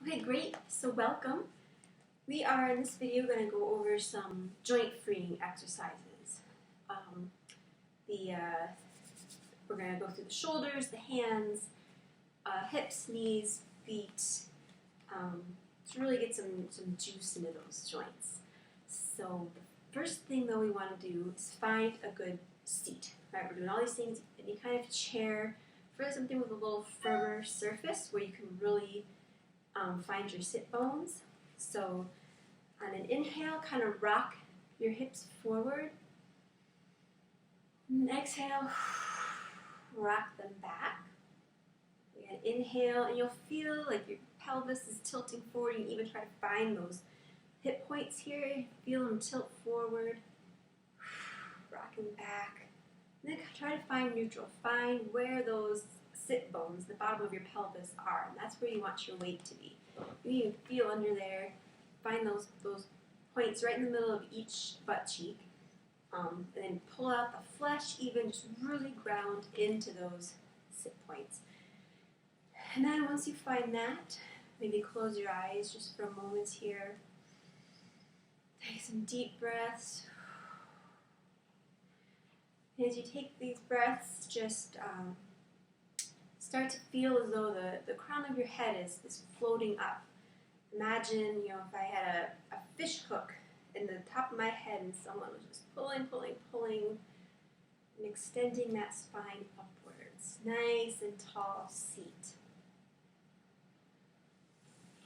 Okay, great. So welcome. We are in this video going to go over some joint freeing exercises. Um, we're going to go through the shoulders, the hands, hips, knees, feet, to really get some juice into those joints. So the first thing though we want to do is find a good seat. Right, we're doing all these things, any kind of chair, for something with a little firmer surface where you can really find your sit bones. So on an inhale, kind of rock your hips forward. And exhale, rock them back. Again, inhale, and you'll feel like your pelvis is tilting forward. You can even try to find those hip points here. Feel them tilt forward. Rocking back. And then try to find neutral. Find where those sit bones, the bottom of your pelvis, are. And that's where you want your weight to be. You can feel under there. Find those points right in the middle of each butt cheek. And then pull out the flesh even, just really ground into those sit points. And then once you find that, maybe close your eyes just for a moment here. Take some deep breaths. And as you take these breaths, just start to feel as though the crown of your head is floating up. Imagine, if I had a fish hook in the top of my head and someone was just pulling, and extending that spine upwards. Nice and tall seat.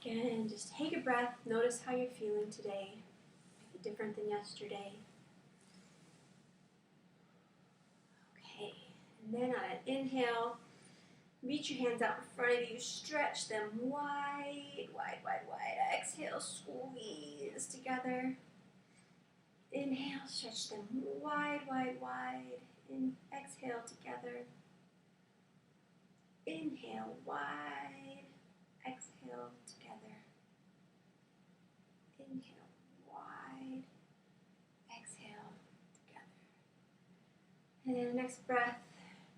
Again, just take a breath. Notice how you're feeling today. Might be different than yesterday. Okay, and then on an inhale, reach your hands out in front of you, stretch them wide. Exhale, squeeze together. Inhale, stretch them wide. Exhale together. Inhale, wide. Exhale together. Inhale, wide. Exhale together. And then next breath,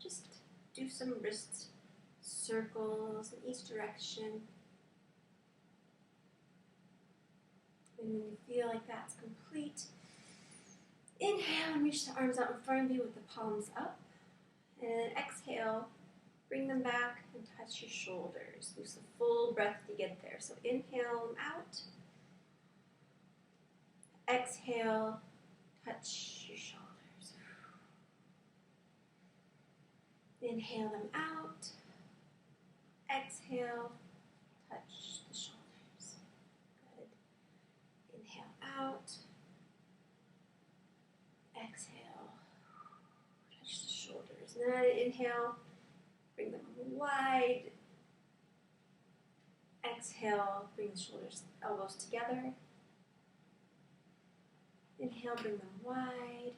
just do some wrist circles in each direction. And when you feel like that's complete, inhale and reach the arms out in front of you with the palms up. And then exhale, bring them back and touch your shoulders. Use the full breath to get there. So inhale them out. Exhale, touch your shoulders. Inhale them out. Exhale, touch the shoulders. Good. Inhale out. Exhale, touch the shoulders. And then inhale, bring them wide. Exhale, bring the shoulders, elbows together. Inhale, bring them wide.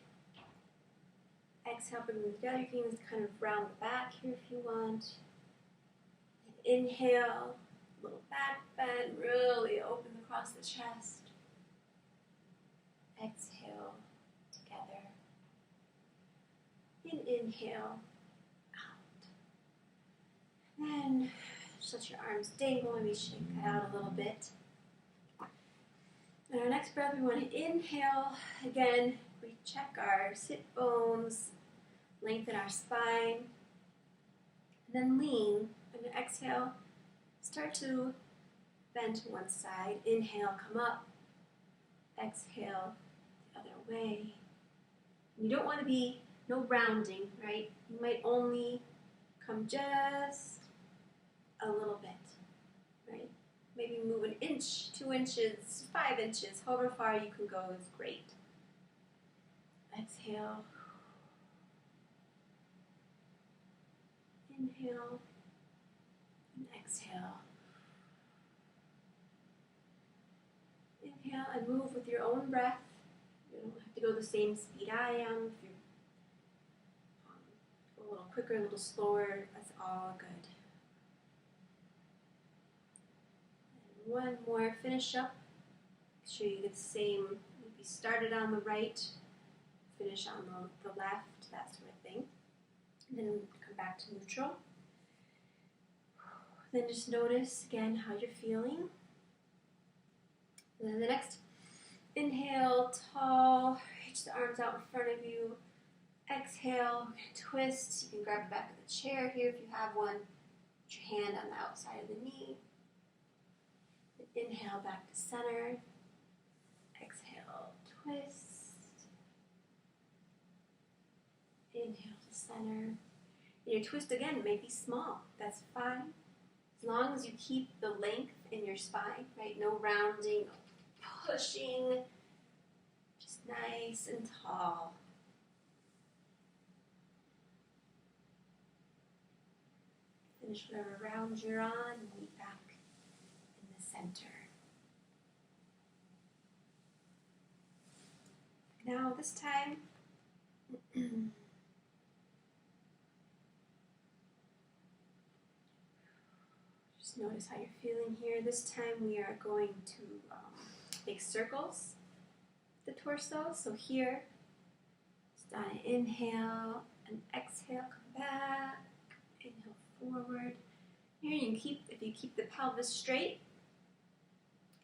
Exhale, bring them together. You can even kind of round the back here if you want. And inhale, little back bend, really open across the chest. Exhale, together. And inhale, out. And then just let your arms dangle, maybe shake that out a little bit. And our next breath, we want to inhale. Again, recheck our sit bones, lengthen our spine, and then lean. And exhale, start to bend to one side. Inhale, come up. Exhale, the other way. You don't want to be, no rounding, right? You might only come just a little bit, right? Maybe move an inch, 2 inches, 5 inches, however far you can go is great. Exhale. Inhale. And exhale. Inhale and move with your own breath. You don't have to go the same speed I am. If you're a little quicker, a little slower, that's all good. And one more, finish up. Make sure you get the same, maybe started on the right, finish on the left, that sort of thing. And then come back to neutral. And then just notice again how you're feeling. And then the next inhale, tall, reach the arms out in front of you. Exhale, twist. You can grab the back of the chair here if you have one. Put your hand on the outside of the knee. Inhale back to center. Exhale, twist. Inhale to center. And your twist again may be small. That's fine. As long as you keep the length in your spine, right? No rounding, no pushing. Just nice and tall. Finish whatever round you're on and meet back in the center. Now this time, just notice how you're feeling here. This time we are going to make circles with the torso. So here, just on an inhale and exhale, come back. Inhale forward. Here you can if you keep the pelvis straight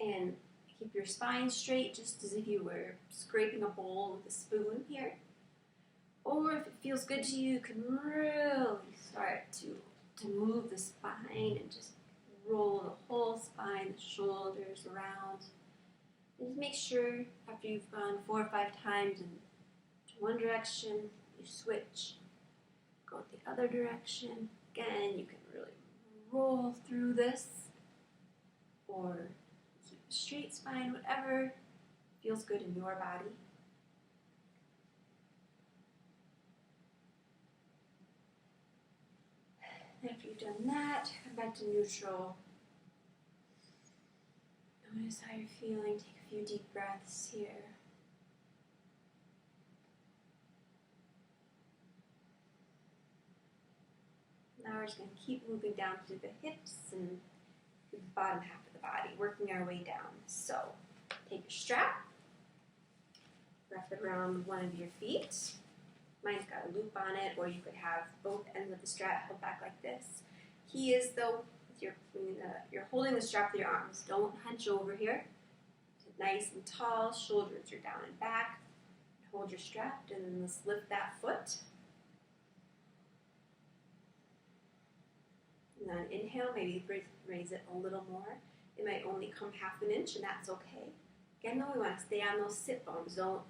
and keep your spine straight, just as if you were scraping a bowl with a spoon here. Or if it feels good to you, you can really start to move the spine and just roll the whole spine, the shoulders around. And just make sure after you've gone 4 or 5 times in one direction, you switch, go the other direction. Again, you can really roll through this or keep a straight spine, whatever feels good in your body. After you've done that, come back to neutral. Notice how you're feeling. Take a few deep breaths here. Now we're just going to keep moving down through the hips and the bottom half of the body, working our way down. So, take your strap, wrap it around one of your feet. Mine's got a loop on it, or you could have both ends of the strap held back like this. Key is, though, you're holding the strap with your arms. Don't hunch over here. Nice and tall, shoulders are down and back. Hold your strap, and then let's lift that foot. And then inhale, maybe raise it a little more. It might only come half an inch, and that's okay. Again, though, we want to stay on those sit bones. Don't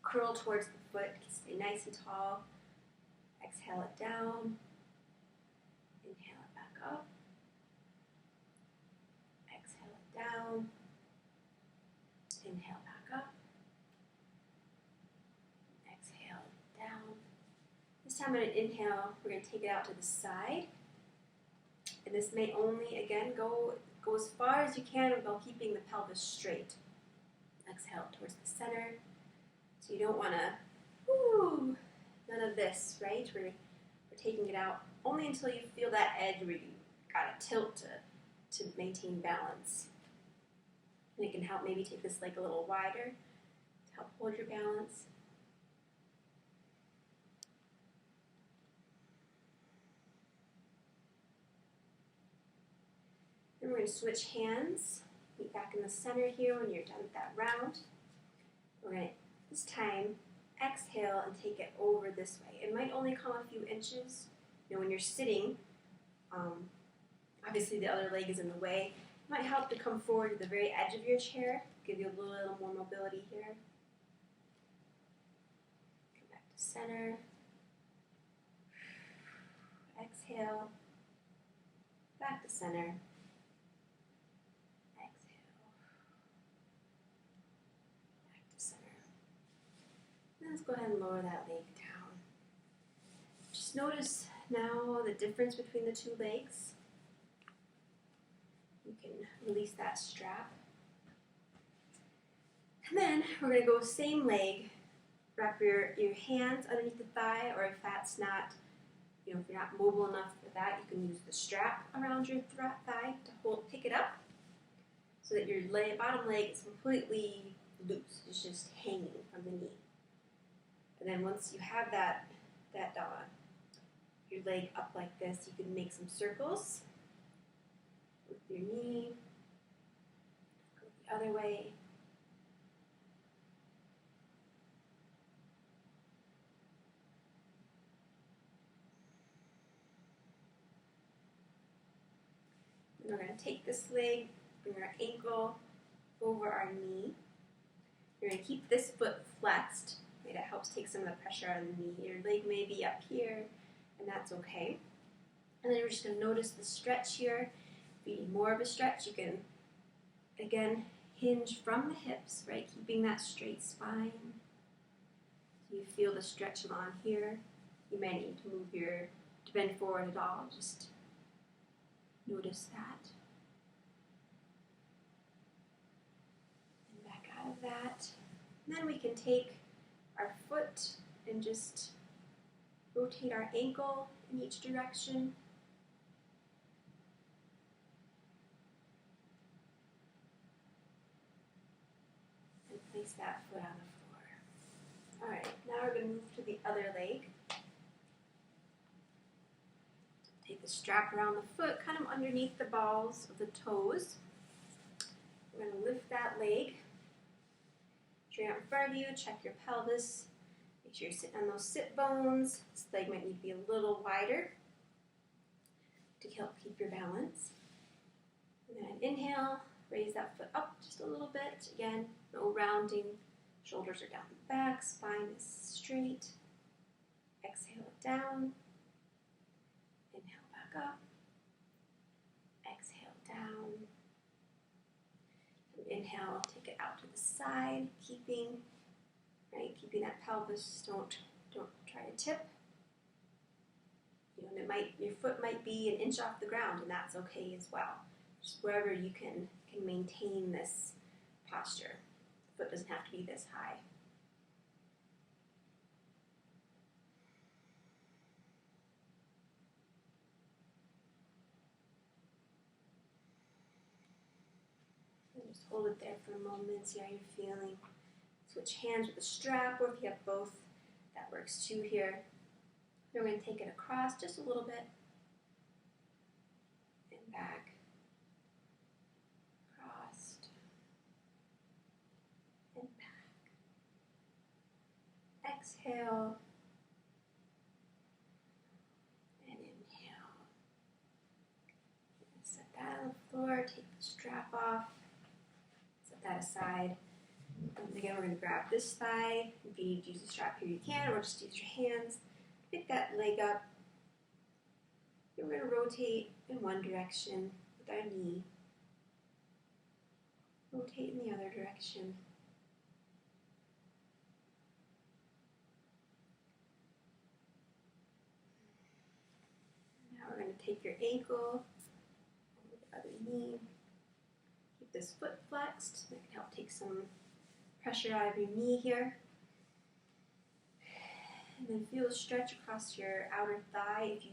curl towards the foot. Stay nice and tall. Exhale it down. Inhale it back up. Exhale it down. Inhale back up. Exhale down. This time on an inhale, we're going to take it out to the side. And this may only, again, go as far as you can while keeping the pelvis straight. Exhale towards the center. So you don't want to, none of this, right? We're taking it out only until you feel that edge where you got to tilt to maintain balance. And it can help maybe take this leg a little wider to help hold your balance. Then we're going to switch hands. Meet back in the center here when you're done with that round. We're going to, this time, exhale and take it over this way. It might only come a few inches. You know, when you're sitting, obviously the other leg is in the way. It might help to come forward to the very edge of your chair, give you a little more mobility here. Come back to center. Exhale. Back to center. Let's go ahead and lower that leg down. Just notice now the difference between the two legs. You can release that strap. And then we're going to go same leg. Wrap your hands underneath the thigh, or if that's not, if you're not mobile enough for that, you can use the strap around your thigh to pick it up so that your bottom leg is completely loose. It's just hanging from the knee. And then once you have your leg up like this, you can make some circles. your knee. Go the other way. And we're going to take this leg, bring our ankle over our knee. You're going to keep this foot flexed. Right? It helps take some of the pressure out of the knee. Your leg may be up here, and that's okay. And then we're just going to notice the stretch here. If you need more of a stretch, you can, again, hinge from the hips, right? Keeping that straight spine. So you feel the stretch along here. You may need to bend forward at all. Just notice that. And back out of that. And then we can take our foot and just rotate our ankle in each direction. And place that foot on the floor. All right, now we're going to move to the other leg. Take the strap around the foot, kind of underneath the balls of the toes. We're going to lift that leg straight out in front of you. Check your pelvis. Make sure you're sitting on those sit bones. This leg might need to be a little wider to help keep your balance. And then inhale, raise that foot up just a little bit. Again, no rounding. Shoulders are down the back, spine is straight. Exhale it down. Inhale back up. Exhale down. And inhale, take it out to the side, keeping that pelvis. Don't try to tip. Your foot might be an inch off the ground, and that's okay as well. Just wherever you can maintain this posture. The foot doesn't have to be this high. And just hold it there for a moment, see how you're feeling. Switch hands with the strap, or if you have both, that works too here. Then we're going to take it across just a little bit. And back. Across. And back. Exhale. And inhale. Set that on the floor, take the strap off. Set that aside. And again, we're going to grab this thigh. If you need to use the strap here, you can, or just use your hands. Pick that leg up. And we're going to rotate in one direction with our knee. Rotate in the other direction. Now we're going to take your ankle over the other knee. Keep this foot flexed. That can help take some pressure out of your knee here. And then feel a stretch across your outer thigh. If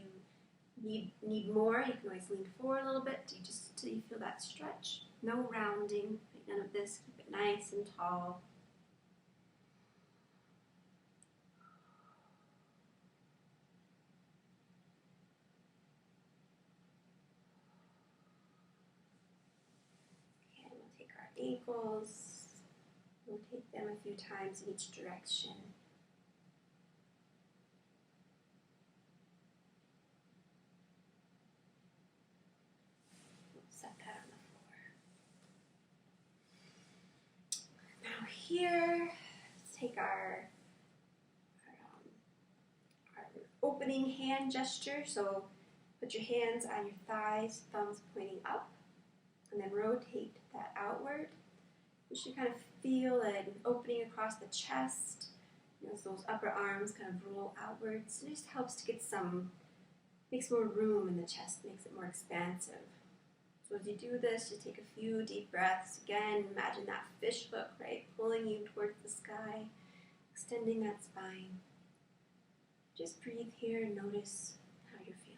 you need more, you can always lean forward a little bit till you feel that stretch. No rounding, none of this. Keep it nice and tall. Okay, we'll take our ankles, rotate them a few times in each direction. Here, let's take our opening hand gesture. So put your hands on your thighs, thumbs pointing up, and then rotate that outward. You should kind of feel an opening across the chest. As those upper arms kind of roll outwards. It just helps to makes more room in the chest, makes it more expansive. So as you do this, you take a few deep breaths. Again, imagine that fish hook, right? Pulling you towards the sky, extending that spine. Just breathe here and notice how you're feeling.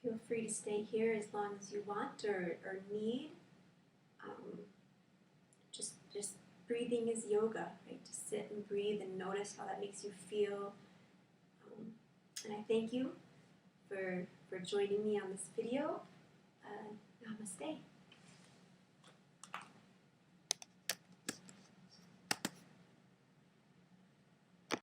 Feel free to stay here as long as you want or need. Just breathing is yoga, right? To sit and breathe and notice how that makes you feel. And I thank you for joining me on this video.